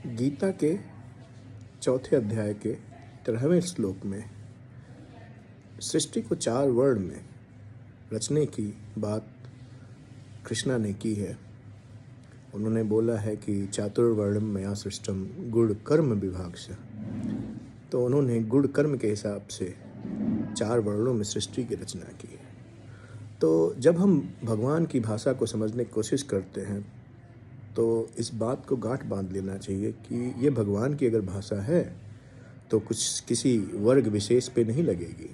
गीता के चौथे अध्याय के 13वें श्लोक में सृष्टि को 4 वर्ण में रचने की बात कृष्णा ने की है। उन्होंने बोला है कि चातुर्वर्णम मया सृष्टम गुण कर्म विभागश। तो उन्होंने गुण कर्म के हिसाब से 4 वर्णों में सृष्टि की रचना की है। तो जब हम भगवान की भाषा को समझने की कोशिश करते हैं तो इस बात को गांठ बांध लेना चाहिए कि ये भगवान की अगर भाषा है तो कुछ किसी वर्ग विशेष पे नहीं लगेगी।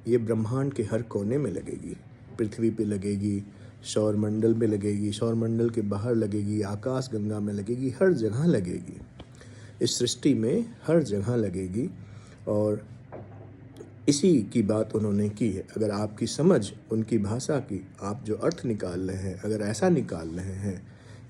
ये ब्रह्मांड के हर कोने में लगेगी, पृथ्वी पे लगेगी, सौरमंडल में लगेगी, सौरमंडल के बाहर लगेगी, आकाश गंगा में लगेगी, हर जगह लगेगी। इस सृष्टि में हर जगह लगेगी और इसी की बात उन्होंने की है। अगर आपकी समझ उनकी भाषा की, आप जो अर्थ निकाल रहे हैं, अगर ऐसा निकाल रहे हैं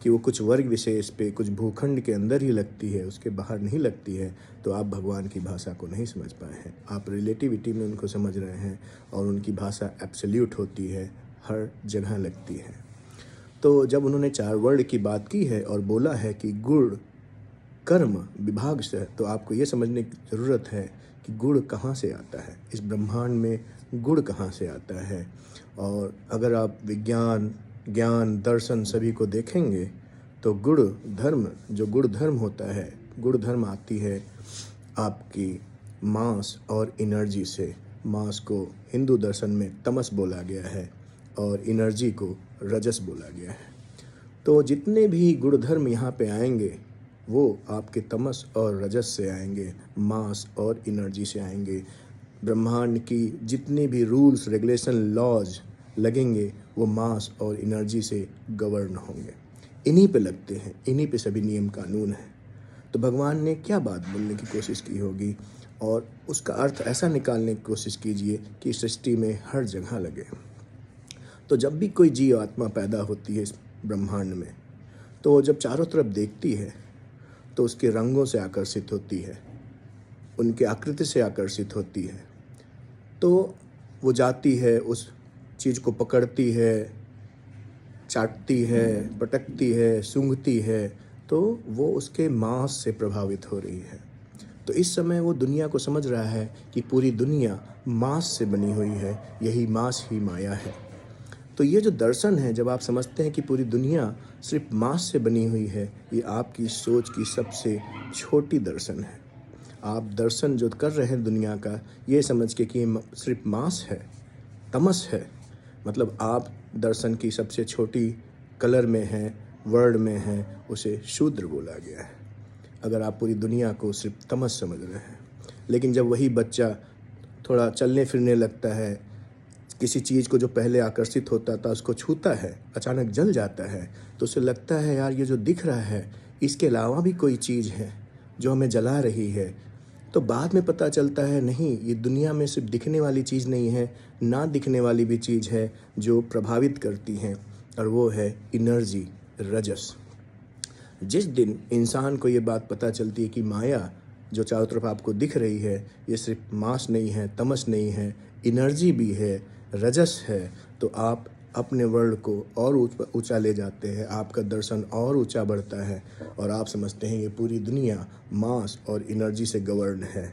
कि वो कुछ वर्ग विशेष पे, कुछ भूखंड के अंदर ही लगती है, उसके बाहर नहीं लगती है, तो आप भगवान की भाषा को नहीं समझ पाए हैं। आप रिलेटिविटी में उनको समझ रहे हैं और उनकी भाषा एब्सोल्यूट होती है, हर जगह लगती है। तो जब उन्होंने 4 वर्ण की बात की है और बोला है कि गुण कर्म विभाग से, तो आपको ये समझने की ज़रूरत है कि गुण कहाँ से आता है, इस ब्रह्मांड में गुण कहाँ से आता है। और अगर आप विज्ञान, ज्ञान, दर्शन सभी को देखेंगे तो गुण धर्म, जो गुण धर्म होता है, गुण धर्म आती है आपकी मास और एनर्जी से। मास को हिंदू दर्शन में तमस बोला गया है और एनर्जी को रजस बोला गया है। तो जितने भी गुण धर्म यहाँ पे आएंगे वो आपके तमस और रजस से आएंगे, मास और एनर्जी से आएंगे। ब्रह्मांड की जितनी भी रूल्स, रेगुलेशन, लॉज लगेंगे वो मास और एनर्जी से गवर्न होंगे। इन्हीं पे लगते हैं, इन्हीं पे सभी नियम कानून हैं। तो भगवान ने क्या बात बोलने की कोशिश की होगी और उसका अर्थ ऐसा निकालने की कोशिश कीजिए कि सृष्टि में हर जगह लगे। तो जब भी कोई जीव आत्मा पैदा होती है इस ब्रह्मांड में, तो जब चारों तरफ देखती है तो उसके रंगों से आकर्षित होती है, उनके आकृति से आकर्षित होती है। तो वो जाती है, उस चीज़ को पकड़ती है, चाटती है, पटकती है, सूंघती है, तो वो उसके मांस से प्रभावित हो रही है। तो इस समय वो दुनिया को समझ रहा है कि पूरी दुनिया मांस से बनी हुई है, यही मांस ही माया है। तो ये जो दर्शन है, जब आप समझते हैं कि पूरी दुनिया सिर्फ मांस से बनी हुई है, ये आपकी सोच की सबसे छोटी दर्शन है। आप दर्शन जो कर रहे हैं दुनिया का, ये समझ के कि सिर्फ मांस है, तमस है, मतलब आप दर्शन की सबसे छोटी कलर में हैं, वर्ड में हैं, उसे शूद्र बोला गया है। अगर आप पूरी दुनिया को सिर्फ तमस समझ रहे हैं। लेकिन जब वही बच्चा थोड़ा चलने फिरने लगता है, किसी चीज़ को जो पहले आकर्षित होता था उसको छूता है, अचानक जल जाता है, तो उसे लगता है यार ये जो दिख रहा है इसके अलावा भी कोई चीज़ है जो हमें जला रही है। तो बाद में पता चलता है नहीं, ये दुनिया में सिर्फ दिखने वाली चीज़ नहीं है, ना दिखने वाली भी चीज़ है जो प्रभावित करती हैं, और वो है एनर्जी, रजस। जिस दिन इंसान को ये बात पता चलती है कि माया जो चारों तरफ आपको दिख रही है ये सिर्फ मांस नहीं है, तमस नहीं है, एनर्जी भी है, रजस है, तो आप अपने वर्ल्ड को और ऊंचा ले जाते हैं, आपका दर्शन और ऊंचा बढ़ता है और आप समझते हैं ये पूरी दुनिया मास और एनर्जी से गवर्न है।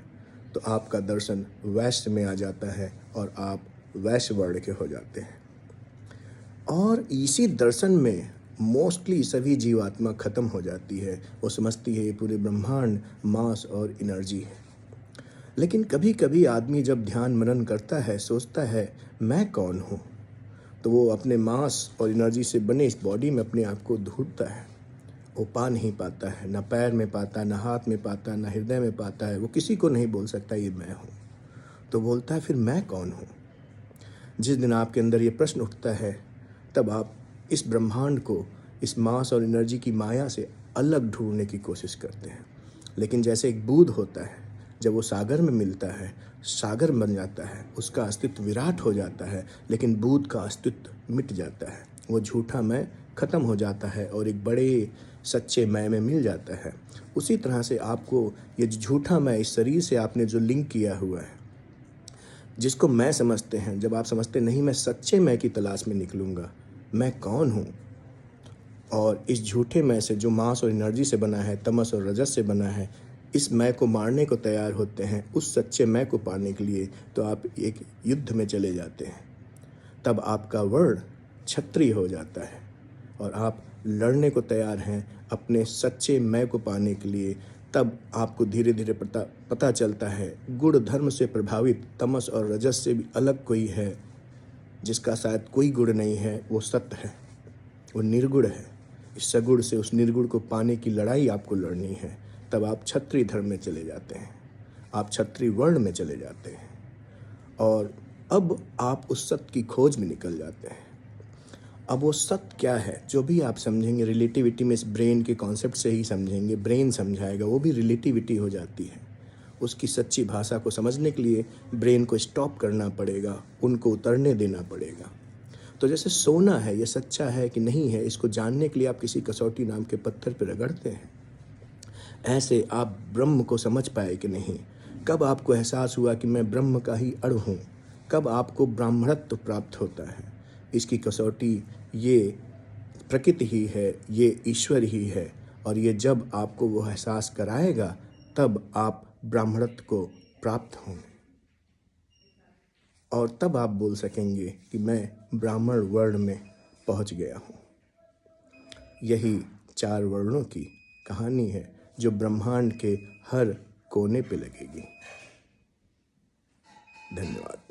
तो आपका दर्शन वैश्य में आ जाता है और आप वैश्य वर्ण के हो जाते हैं। और इसी दर्शन में मोस्टली सभी जीवात्मा खत्म हो जाती है। वो समझती है ये पूरे ब्रह्मांड मास और एनर्जी है। लेकिन कभी कभी आदमी जब ध्यान मनन करता है, सोचता है मैं कौन हूँ, तो वो अपने मास और एनर्जी से बने इस बॉडी में अपने आप को ढूंढता है। वो पा नहीं पाता है, ना पैर में पाता, ना हाथ में पाता, ना हृदय में पाता है। वो किसी को नहीं बोल सकता ये मैं हूँ। तो बोलता है फिर मैं कौन हूँ। जिस दिन आपके अंदर ये प्रश्न उठता है तब आप इस ब्रह्मांड को, इस मास और एनर्जी की माया से अलग ढूंढने की कोशिश करते हैं। लेकिन जैसे एक बूंद होता है, जब वो सागर में मिलता है, सागर बन जाता है, उसका अस्तित्व विराट हो जाता है, लेकिन बूंद का अस्तित्व मिट जाता है। वो झूठा मैं खत्म हो जाता है और एक बड़े सच्चे मैं में मिल जाता है। उसी तरह से आपको ये झूठा मैं, इस शरीर से आपने जो लिंक किया हुआ है, जिसको मैं समझते हैं, जब आप समझते नहीं मैं सच्चे मैं की तलाश में निकलूंगा, मैं कौन हूँ, और इस झूठे मैं से जो मांस और एनर्जी से बना है, तमस और रजस से बना है, इस मैं को मारने को तैयार होते हैं उस सच्चे मैं को पाने के लिए, तो आप एक युद्ध में चले जाते हैं। तब आपका वर्ण क्षत्रिय हो जाता है और आप लड़ने को तैयार हैं अपने सच्चे मैं को पाने के लिए। तब आपको धीरे धीरे पता चलता है गुण धर्म से प्रभावित तमस और रजस से भी अलग कोई है, जिसका शायद कोई गुण नहीं है, वो सत्य है, वो निर्गुण है। इस सगुण से उस निर्गुण को पाने की लड़ाई आपको लड़नी है। तब आप क्षत्रिय धर्म में चले जाते हैं, आप क्षत्रिय वर्ण में चले जाते हैं और अब आप उस सत्य की खोज में निकल जाते हैं। अब वो सत्य क्या है, जो भी आप समझेंगे रिलेटिविटी में, इस ब्रेन के कॉन्सेप्ट से ही समझेंगे, ब्रेन समझाएगा, वो भी रिलेटिविटी हो जाती है। उसकी सच्ची भाषा को समझने के लिए ब्रेन को स्टॉप करना पड़ेगा, उनको उतरने देना पड़ेगा। तो जैसे सोना है, ये सच्चा है कि नहीं है, इसको जानने के लिए आप किसी कसौटी नाम के पत्थर पर रगड़ते हैं। ऐसे आप ब्रह्म को समझ पाए कि नहीं, कब आपको एहसास हुआ कि मैं ब्रह्म का ही अण हूँ, कब आपको ब्राह्मणत्व प्राप्त होता है, इसकी कसौटी ये प्रकृति ही है, ये ईश्वर ही है। और ये जब आपको वो एहसास कराएगा तब आप ब्राह्मणत्व को प्राप्त होंगे और तब आप बोल सकेंगे कि मैं ब्राह्मण वर्ण में पहुंच गया हूँ। यही 4 वर्णों की कहानी है जो ब्रह्मांड के हर कोने पे लगेगी। धन्यवाद।